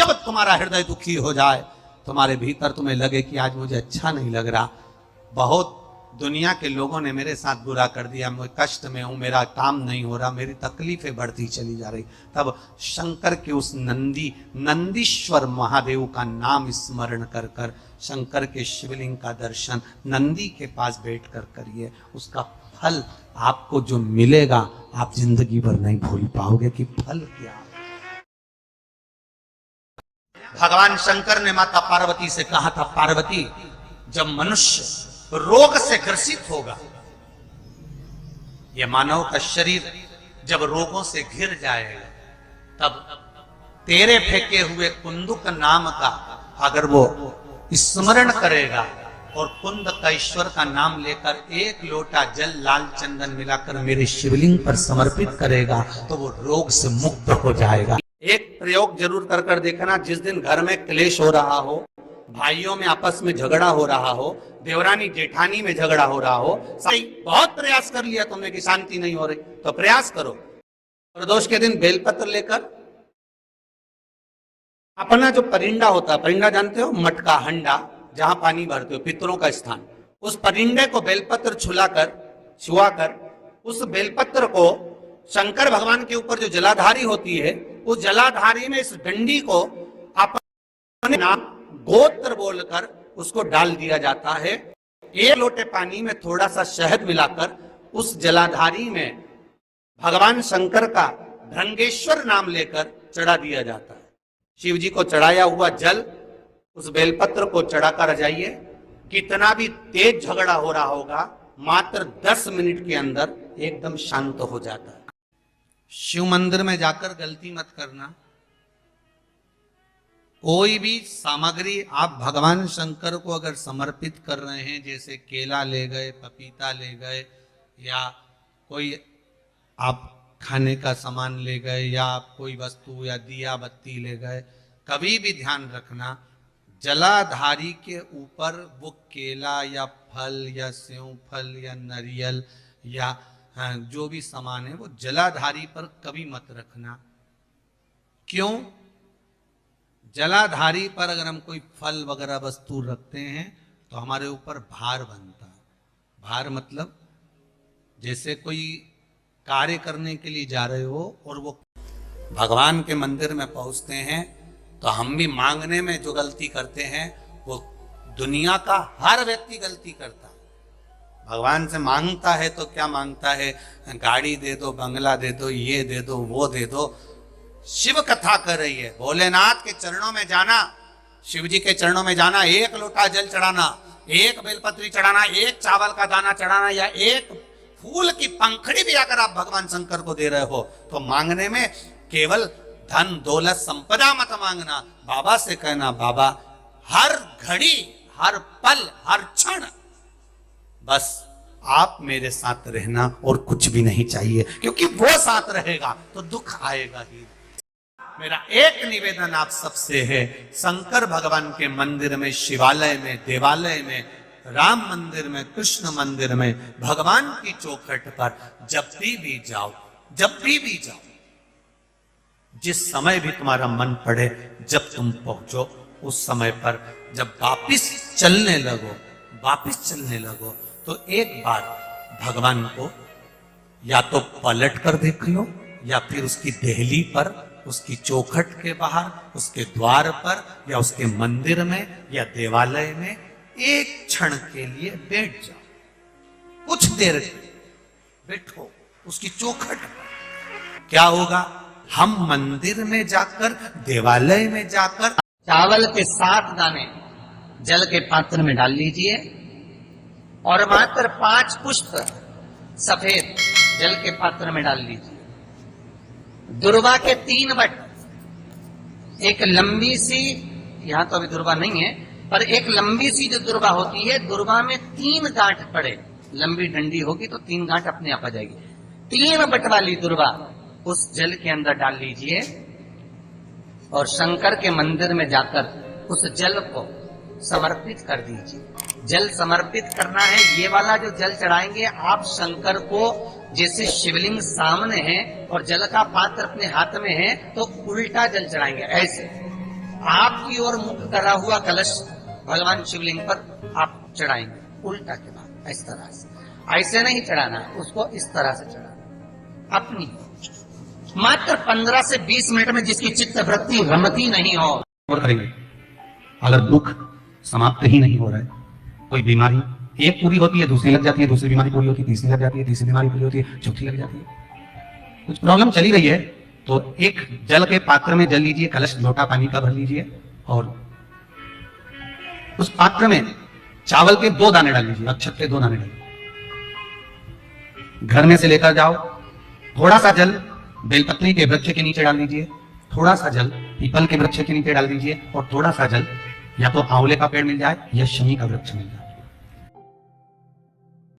जब तुम्हारा हृदय दुखी हो जाए, तुम्हारे भीतर तुम्हें लगे कि आज मुझे अच्छा नहीं लग रहा, बहुत दुनिया के लोगों ने मेरे साथ बुरा कर दिया, मैं कष्ट में हूं, मेरा काम नहीं हो रहा, मेरी तकलीफें बढ़ती चली जा रही, तब शंकर के उस नंदीश्वर महादेव का नाम स्मरण कर कर शंकर के शिवलिंग का दर्शन नंदी के पास बैठ कर करिए। उसका फल आपको जो मिलेगा आप जिंदगी भर नहीं भूल पाओगे कि फल क्या है। भगवान शंकर ने माता पार्वती से कहा था, पार्वती जब मनुष्य रोग से ग्रसित होगा, यह मानव का शरीर जब रोगों से घिर जाएगा, तब तेरे फेंके हुए कुंदुक नाम का अगर वो स्मरण करेगा और कुंद का ईश्वर का नाम लेकर एक लोटा जल लाल चंदन मिलाकर मेरे शिवलिंग पर समर्पित करेगा, तो वो रोग से मुक्त हो जाएगा। एक प्रयोग जरूर कर कर देखना, जिस दिन घर में क्लेश हो रहा हो, भाइयों में आपस में झगड़ा हो रहा हो, देवरानी जेठानी में झगड़ा हो रहा हो, बहुत प्रयास कर लिया तुमने कि शांति नहीं हो रही, तो प्रयास करो प्रदोष के दिन बेलपत्र लेकर अपना जो परिंडा होता है, परिंडा जानते हो, मटका हंडा जहां पानी भरते हो, पितरों का स्थान, उस परिंडे को बेलपत्र छुआकर उस बेलपत्र को शंकर भगवान के ऊपर जो जलाधारी होती है, उस जलाधारी में इस डंडी को अपने नाम गोत्र बोलकर उसको डाल दिया जाता है। एक लोटे पानी में थोड़ा सा शहद मिलाकर उस जलाधारी में भगवान शंकर का भृंगेश्वर नाम लेकर चढ़ा दिया जाता है। शिव जी को चढ़ाया हुआ जल उस बेलपत्र को चढ़ाकर जाइए, कितना भी तेज झगड़ा हो रहा होगा, मात्र 10 मिनट के अंदर एकदम शांत हो जाता है। शिव मंदिर में जाकर गलती मत करना, कोई भी सामग्री आप भगवान शंकर को अगर समर्पित कर रहे हैं, जैसे केला ले गए, पपीता ले गए, या कोई आप खाने का सामान ले गए, या आप कोई वस्तु या दिया बत्ती ले गए, कभी भी ध्यान रखना जलाधारी के ऊपर वो केला या फल या सेव फल या नारियल या जो भी सामान है वो जलाधारी पर कभी मत रखना। क्यों? जलाधारी पर अगर हम कोई फल वगैरह वस्तु रखते हैं तो हमारे ऊपर भार बनता है। भार मतलब जैसे कोई कार्य करने के लिए जा रहे हो और वो भगवान के मंदिर में पहुंचते हैं, तो हम भी मांगने में जो गलती करते हैं वो दुनिया का हर व्यक्ति गलती करता है। भगवान से मांगता है तो क्या मांगता है? गाड़ी दे दो, बंगला दे दो, ये दे दो, वो दे दो। शिव कथा कर रही है, भोलेनाथ के चरणों में जाना, शिव जी के चरणों में जाना, एक लोटा जल चढ़ाना, एक बेलपत्री चढ़ाना, एक चावल का दाना चढ़ाना, या एक फूल की पंखड़ी भी अगर आप भगवान शंकर को दे रहे हो, तो मांगने में केवल धन दौलत संपदा मत मांगना। बाबा से कहना, बाबा हर घड़ी, हर पल, हर क्षण बस आप मेरे साथ रहना और कुछ भी नहीं चाहिए, क्योंकि वो साथ रहेगा तो दुख आएगा ही। मेरा एक निवेदन आप सबसे है, शंकर भगवान के मंदिर में, शिवालय में, देवालय में, राम मंदिर में, कृष्ण मंदिर में, भगवान की चौखट पर जब भी जाओ, जब भी जाओ, जिस समय भी तुम्हारा मन पड़े, जब तुम पहुंचो उस समय पर जब वापिस चलने लगो तो एक बार भगवान को या तो पलट कर देख लो, या फिर उसकी देहली पर, उसकी चौखट के बाहर, उसके द्वार पर, या उसके मंदिर में या देवालय में एक क्षण के लिए बैठ जाओ। कुछ देर बैठो उसकी चौखट पर। क्या होगा? हम मंदिर में जाकर, देवालय में जाकर चावल के 7 दाने जल के पात्र में डाल लीजिए और मात्र 5 पुष्प सफेद जल के पात्र में डाल लीजिए। दुर्वा के 3 बट, एक लंबी सी, यहां तो अभी दुर्वा नहीं है, पर एक लंबी सी जो दुर्वा होती है, दुर्वा में 3 गांठ पड़े, लंबी डंडी होगी तो 3 गांठ अपने आप आ जाएगी। 3 बट वाली दुर्वा उस जल के अंदर डाल लीजिए और शंकर के मंदिर में जाकर उस जल को समर्पित कर दीजिए। जल समर्पित करना है, ये वाला जो जल चढ़ाएंगे आप शंकर को, जैसे शिवलिंग सामने है और जल का पात्र अपने हाथ में है, तो उल्टा जल चढ़ाएंगे। ऐसे आपकी ओर मुख करा हुआ कलश भगवान शिवलिंग पर आप चढ़ाएंगे, उल्टा के बाद इस तरह से, ऐसे नहीं चढ़ाना, उसको इस तरह से चढ़ाना अपनी। मात्र 15 से 20 मिनट में जिसकी चित्त वृत्ति रमती नहीं हो, और करेंगे। अगर दुख समाप्त ही नहीं हो रहा है, कोई बीमारी एक पूरी होती है, दूसरी लग जाती है, दूसरी बीमारी पूरी होती है, तीसरी लग जाती है, तीसरी बीमारी पूरी होती है, चौथी लग जाती है, कुछ प्रॉब्लम चली रही है, तो एक जल के पात्र में जल लीजिए, कलश लोटा पानी का भर लीजिए, और उस पात्र में चावल के 2 दाने डाल लीजिए, अक्षत के 2 दाने डालिए। घर में से लेकर जाओ, थोड़ा सा जल बेलपत्री के वृक्ष के नीचे डाल दीजिए, थोड़ा सा जल पीपल के वृक्ष के नीचे डाल दीजिए, और थोड़ा सा जल या तो आंवले का पेड़ मिल जाए या शमी का वृक्ष मिल जाए,